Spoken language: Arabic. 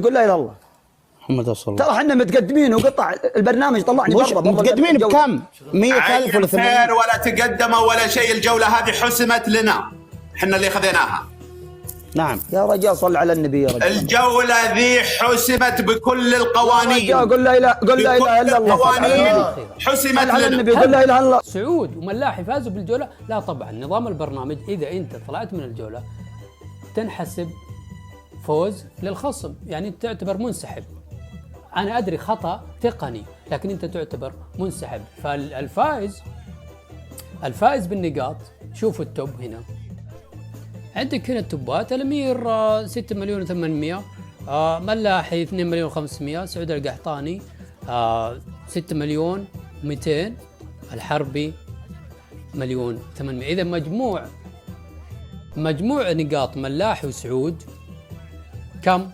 قول لا اله الا الله محمد رسول الله. ترى احنا متقدمين وقطع البرنامج طلعني برا. متقدمين بكم؟ 100,000 ولا 80,000 ولا تقدموا ولا شيء. الجولة هذه حسمت لنا، احنا اللي خذيناها. نعم يا رجال صل على النبي يا رجال. الجولة ذي حسمت بكل القوانين. قل لا اله الا الله. حسمت على النبي. قل لا اله الا الله. سعود وملاحي فازوا بالجولة؟ لا طبعا. نظام البرنامج إذا أنت طلعت من الجولة تنحسب فوز للخصم، يعني أنت تعتبر منسحب. أنا أدري خطأ تقني لكن أنت تعتبر منسحب. فالفائز بالنقاط، شوفوا التوب هنا عندك. هنا التوبات: الأمير 6,800,000، ملاحي 2,500,000، سعود القحطاني 6,200,000، الحربي 1,800,000. إذا مجموع نقاط ملاحي وسعود كم؟